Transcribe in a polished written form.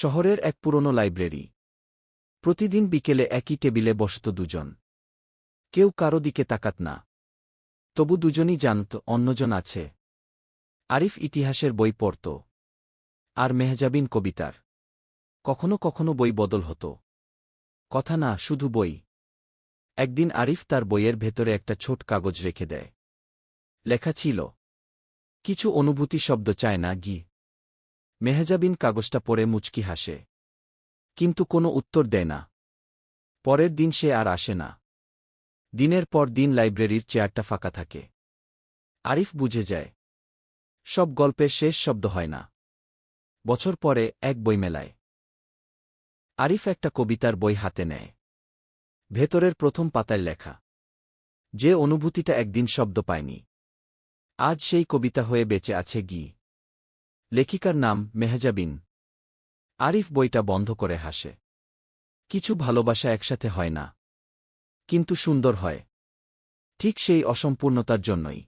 শহরের এক পুরনো লাইব্রেরি। প্রতিদিন বিকেলে একই টেবিলে বসত দুজন। কেউ কারো দিকে তাকাত না। তবু দুজনই জানত অন্যজন আছে। আরিফ ইতিহাসের বই পড়ত, আর মেহজাবিন কবিতার। কখনো কখনো বই বদল হতো। কথা না, শুধু বই। একদিন আরিফ তার বইয়ের ভেতরে একটা ছোট কাগজ রেখে দেয়। লেখা ছিল, কিছু অনুভূতি শব্দ চায় না গি। মেহজাবিন কাগজটা পড়ে মুচকি হাসে, কিন্তু কোনো উত্তর দেয় না। পরের দিন সে আর আসে না। দিনের পর দিন লাইব্রেরির চেয়ারটা ফাঁকা থাকে। আরিফ বুঝে যায়, সব গল্পের শেষ শব্দ হয় না। বছর পরে এক বইমেলায় আরিফ একটা কবিতার বই হাতে নেয়। ভেতরের প্রথম পাতায় লেখা, যে অনুভূতিটা একদিন শব্দ পায়নি, আজ সেই কবিতা হয়ে বেঁচে আছে গি। লেখিকার নাম মেহজাবিন। আরিফ বইটা বন্ধ করে হাসে। কিছু ভালোবাসা একসাথে হয় না, কিন্তু সুন্দর হয়, ঠিক সেই অসম্পূর্ণতার জন্যই।